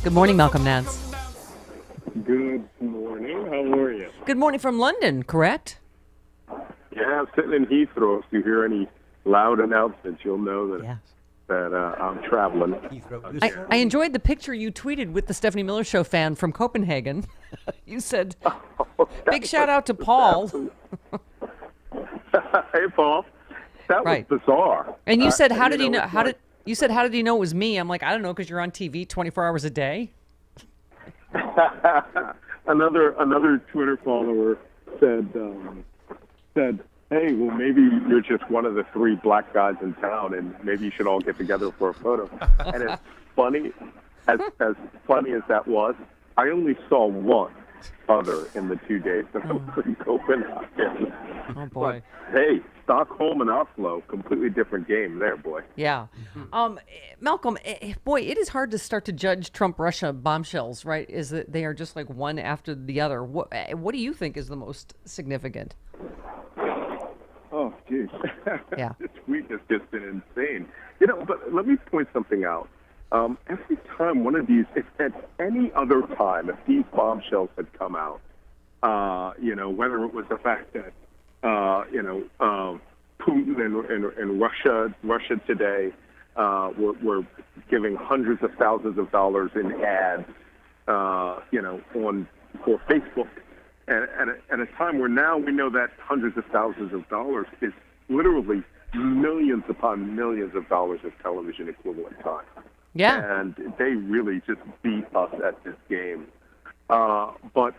Good morning, Malcolm Nance. Good morning. How are you? Good morning from London, correct? Yeah, I'm sitting in Heathrow. If you hear any loud announcements, you'll know that Yes. I'm traveling. I enjoyed the picture you tweeted with the Stephanie Miller Show fan from Copenhagen. You said, big shout out to Paul. Hey, Paul. That Right. was bizarre. And you said, how you did he know? it's How like- did you said, how did he know it was me? I'm like, I don't know, because you're on TV 24 hours a day. another Twitter follower said, "Hey, well, maybe you're just one of the 3 black guys in town, and maybe you should all get together for a photo." And as funny as funny as that was, I only saw one other in the 2 days that I was in Copenhagen. Oh boy. But, hey, Stockholm and Oslo, completely different game there, boy. Yeah. Malcolm, boy, it is hard to start to judge Trump-Russia bombshells, right? Is that they are just like one after the other. What do you think is the most significant? Oh, geez. Yeah. This week has just been insane. You know, but let me point something out. Every time one of these, if at any other time, if these bombshells had come out, whether it was the fact that, Putin and Russia today were giving hundreds of thousands of dollars in ads, for Facebook, and at a time where now we know that hundreds of thousands of dollars is literally millions upon millions of dollars of television equivalent time. Yeah. And they really just beat us at this game. But,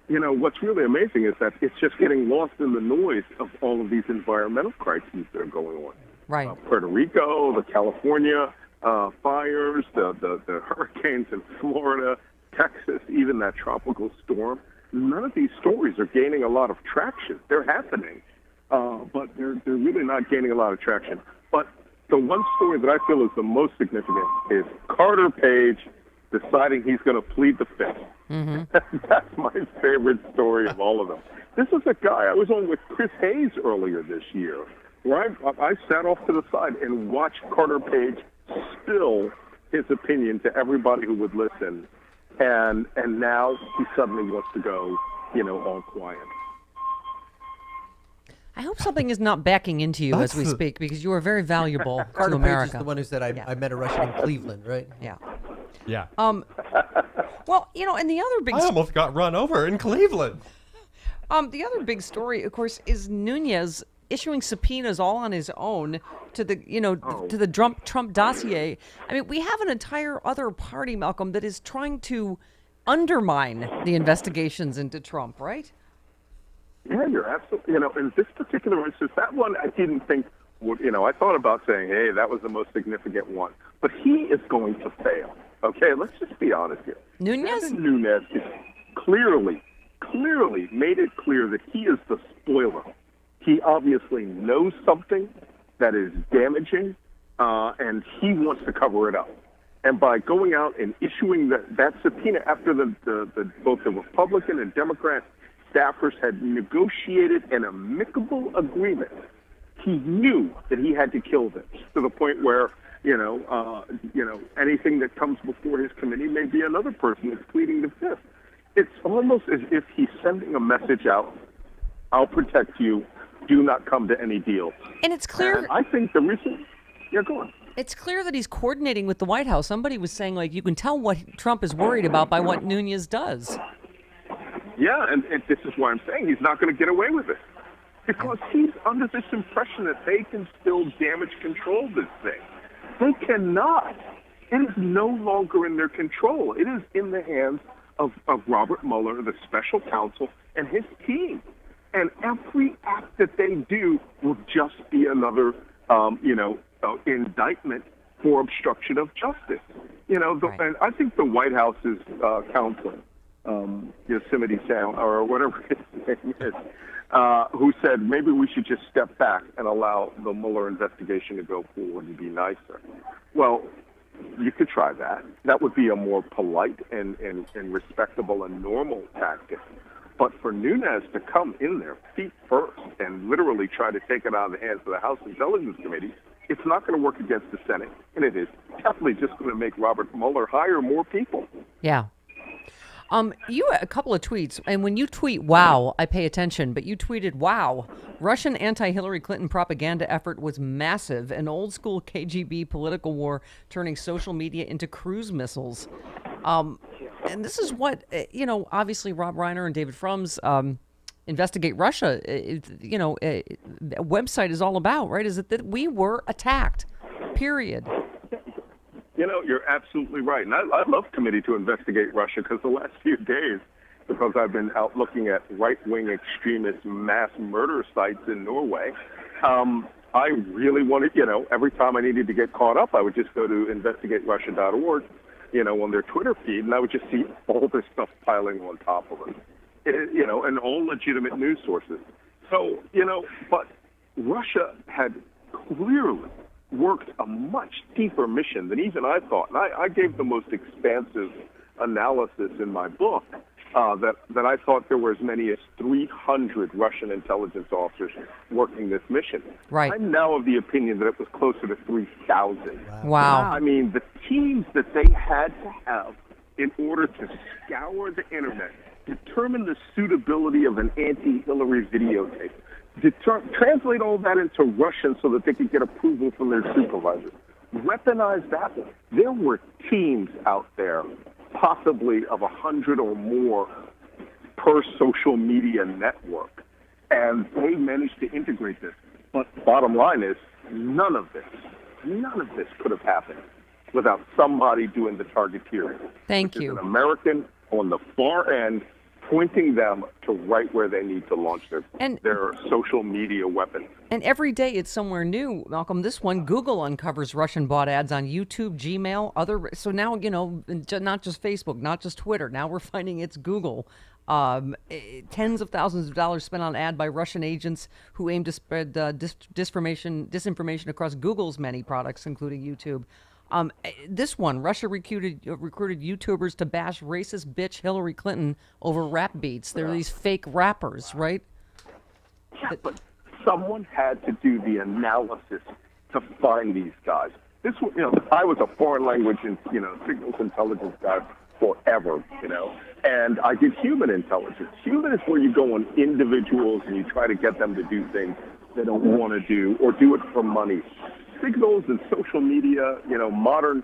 what's really amazing is that it's just getting lost in the noise of all of these environmental crises that are going on. Right. Puerto Rico, the California fires, the hurricanes in Florida, Texas, even that tropical storm. None of these stories are gaining a lot of traction. They're happening, but they're really not gaining a lot of traction. But the one story that I feel is the most significant is Carter Page deciding he's going to plead the fifth. Mm-hmm. That's my favorite story of all of them. This is a guy I was on with Chris Hayes earlier this year, where I sat off to the side and watched Carter Page spill his opinion to everybody who would listen, and now he suddenly wants to go, all quiet. I hope something is not backing into you as we speak, because you are very valuable to Carter Page America. is the one who said, I met a Russian in Cleveland, right? Yeah. Yeah. Well, and the other big I almost got run over in Cleveland. the other big story, of course, is Nunez issuing subpoenas all on his own to the to the Trump dossier. I mean, we have an entire other party, Malcolm, that is trying to undermine the investigations into Trump, right? Yeah, you're absolutely, in this particular instance, that one I didn't think would, I thought about saying, hey, that was the most significant one. But he is going to fail. Okay, let's just be honest here. Nunez? Nunez is clearly made it clear that he is the spoiler. He obviously knows something that is damaging, and he wants to cover it up. And by going out and issuing that subpoena after both the Republican and Democrat staffers had negotiated an amicable agreement, he knew that he had to kill them to the point where, anything that comes before his committee may be another person that's pleading the fifth. It's almost as if he's sending a message out, I'll protect you, do not come to any deal. And it's clear. And I think the reason, go on. It's clear that he's coordinating with the White House. Somebody was saying, you can tell what Trump is worried about by what Nunez does. Yeah, and this is why I'm saying he's not going to get away with it. Because he's under this impression that they can still damage control this thing. They cannot. It is no longer in their control. It is in the hands of Robert Mueller, the special counsel, and his team. And every act that they do will just be another, indictment for obstruction of justice. Right. And I think the White House's counsel, Yosemite Sam, or whatever his name is, who said maybe we should just step back and allow the Mueller investigation to go forward and be nicer. Well, you could try that. That would be a more polite and respectable and normal tactic. But for Nunez to come in there feet first and literally try to take it out of the hands of the House Intelligence Committee, it's not going to work against the Senate, and it is definitely just going to make Robert Mueller hire more people. Yeah. You a couple of tweets, and when you tweet "wow," I pay attention. But you tweeted "wow." Russian anti-Hillary Clinton propaganda effort was massive. An old-school KGB political war turning social media into cruise missiles. And this is what Obviously, Rob Reiner and David Frum's Investigate Russia. Website is all about, right? Is it that we were attacked? Period. You're absolutely right. And I love Committee to Investigate Russia because the last few days, because I've been out looking at right-wing extremist mass murder sites in Norway, I really wanted, every time I needed to get caught up, I would just go to investigaterussia.org, on their Twitter feed, and I would just see all this stuff piling on top of it, and all legitimate news sources. So, but Russia had clearly worked a much deeper mission than even I thought. And I gave the most expansive analysis in my book that I thought there were as many as 300 Russian intelligence officers working this mission. Right. I'm now of the opinion that it was closer to 3,000. Wow. I mean, the teams that they had to have in order to scour the internet, determine the suitability of an anti-Hillary videotape, translate all that into Russian so that they could get approval from their supervisors. Weaponize that. There were teams out there, possibly of 100 or more per social media network, and they managed to integrate this. But bottom line is, none of this could have happened without somebody doing the targeteering. Thank which you. Is an American on the far end, pointing them to right where they need to launch their social media weapons. And every day it's somewhere new, Malcolm. This one, Google uncovers Russian bot ads on YouTube, Gmail, so now, not just Facebook, not just Twitter. Now we're finding it's Google. Tens of thousands of dollars spent on ad by Russian agents who aim to spread disinformation across Google's many products, including YouTube. This one, Russia recruited YouTubers to bash racist bitch Hillary Clinton over rap beats. They're these fake rappers, right? Yeah, but someone had to do the analysis to find these guys. I was a foreign language and signals intelligence guy forever, and I did human intelligence. Human is where you go on individuals and you try to get them to do things they don't want to do or do it for money. Signals and social media, modern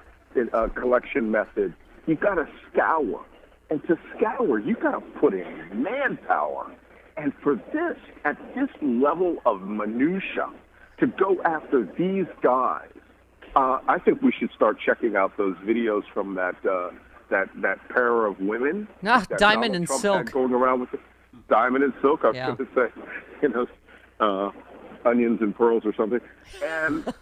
collection methods, you got to scour. And to scour, you got to put in manpower. And for this, at this level of minutia, to go after these guys, I think we should start checking out those videos from that pair of women. Diamond and Silk. Going around with Diamond and Silk. I was going to say, onions and pearls or something. And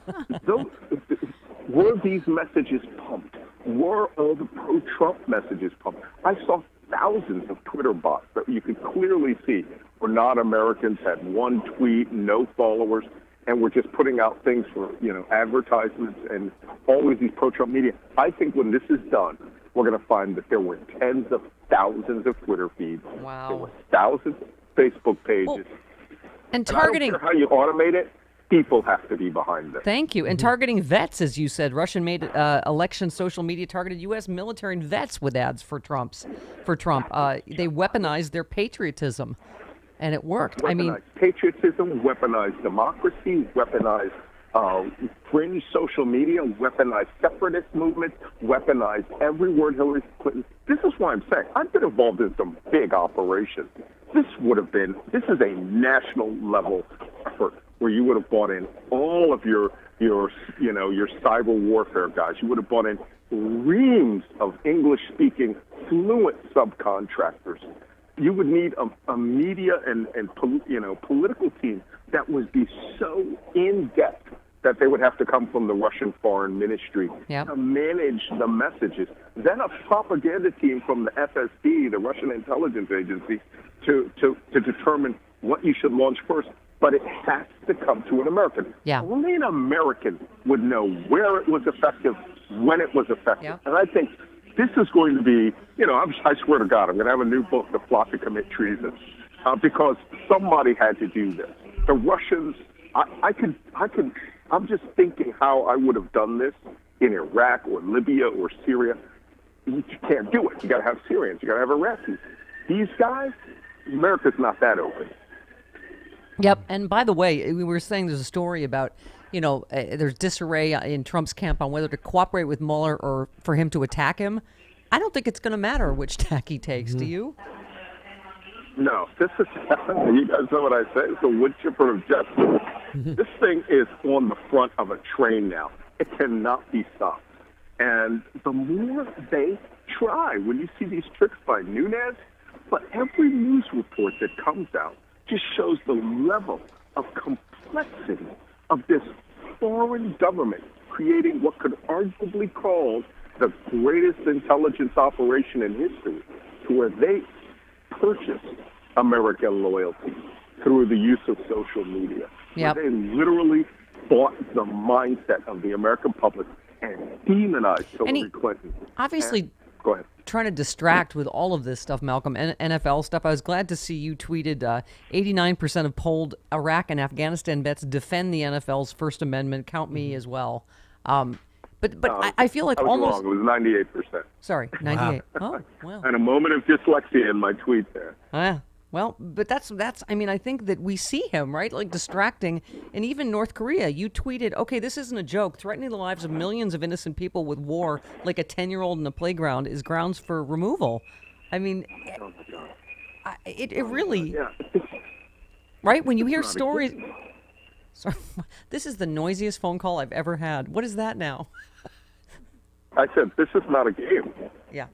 were these messages pumped? Were all the pro-Trump messages pumped? I saw thousands of Twitter bots that you could clearly see were not Americans, had one tweet, no followers, and were just putting out things for, advertisements and always these pro-Trump media. I think when this is done, we're going to find that there were tens of thousands of Twitter feeds. Wow. There were thousands of Facebook pages. Well, and targeting, I don't care how you automate it, people have to be behind this. Thank you. And targeting vets, as you said, Russian-made election social media targeted U.S. military and vets with ads for Trump. They weaponized their patriotism, and it worked. Weaponized patriotism, weaponized democracy, weaponized fringe social media, weaponized separatist movements, weaponized every word Hillary Clinton. This is why I'm saying I've been involved in some big operations. This is a national level effort where you would have brought in all of your cyber warfare guys. You would have brought in reams of English-speaking fluent subcontractors. You would need a media and political team that would be so in-depth that they would have to come from the Russian Foreign Ministry to manage the messages. Then a propaganda team from the FSB, the Russian intelligence agency, to determine what you should launch first. But it has to come to an American. Yeah. Only an American would know where it was effective, when it was effective. Yeah. And I think this is going to be, I swear to God, I'm going to have a new book, The Plot to Commit Treason, because somebody had to do this. The Russians, I'm just thinking how I would have done this in Iraq or Libya or Syria. you can't do it. You got to have Syrians. You got to have Iraqis. These guys, America's not that open. Yep. And by the way, we were saying there's a story about, there's disarray in Trump's camp on whether to cooperate with Mueller or for him to attack him. I don't think it's going to matter which tack he takes. Do you? No, this is, you guys know what I say, it's the wood chipper of justice. This thing is on the front of a train now. It cannot be stopped. And the more they try, when you see these tricks by Nance, but every news report that comes out just shows the level of complexity of this foreign government creating what could arguably be called the greatest intelligence operation in history, to where they purchased American loyalty through the use of social media. Yep. They literally bought the mindset of the American public and demonized Hillary Clinton. Obviously, go ahead. Trying to distract with all of this stuff, Malcolm, and NFL stuff. I was glad to see you tweeted 89% of polled Iraq and Afghanistan vets defend the NFL's First Amendment. Count me as well. But I feel like I was almost wrong. It was 98%. Sorry, 98. Wow. Oh, wow. And a moment of dyslexia in my tweet there. Well, but that's. I mean, I think that we see him, right, like distracting, and even North Korea. You tweeted, "Okay, this isn't a joke. Threatening the lives of millions of innocent people with war, like a 10-year-old in a playground, is grounds for removal." I mean, it really, right? When you hear stories. Sorry, this is the noisiest phone call I've ever had. What is that now? I said, this is not a game. Yeah.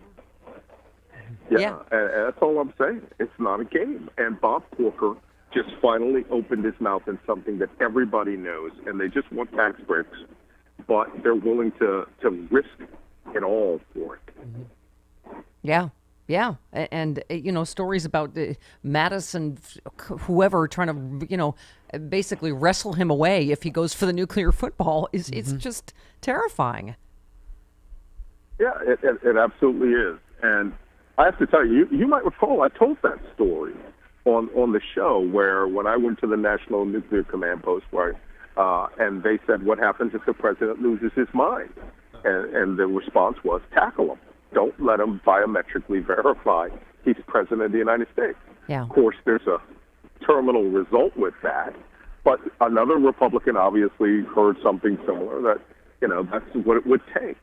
Yeah, and that's all I'm saying. It's not a game. And Bob Corker just finally opened his mouth in something that everybody knows, and they just want tax breaks, but they're willing to risk it all for it. Yeah. Yeah, and stories about Madison, whoever, trying to basically wrestle him away if he goes for the nuclear football is it's just terrifying. Yeah, it absolutely is. And I have to tell you, you might recall I told that story on the show where when I went to the National Nuclear Command Post, and they said, "What happens if the president loses his mind?" And the response was, "Tackle him. Don't let him biometrically verify he's president of the United States." Yeah. Of course, there's a terminal result with that, but another Republican obviously heard something similar that, that's what it would take.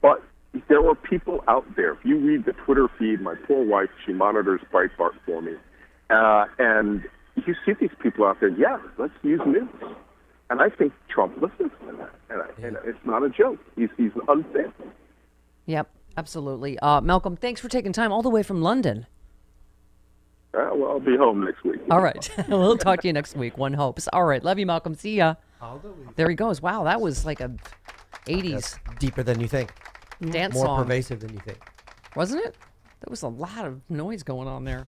But there are people out there. If you read the Twitter feed, my poor wife, she monitors Breitbart for me, and you see these people out there, let's use nukes. And I think Trump listens to that, and it's not a joke. He's unfit. Yep. Absolutely. Malcolm, thanks for taking time all the way from London. Well, I'll be home next week. All right. We'll talk to you next week. One hopes. All right. Love you, Malcolm. See ya. There he goes. Wow, that was like a 80s. That's deeper than you think. Dance More song. pervasive than you think. Wasn't it? There was a lot of noise going on there.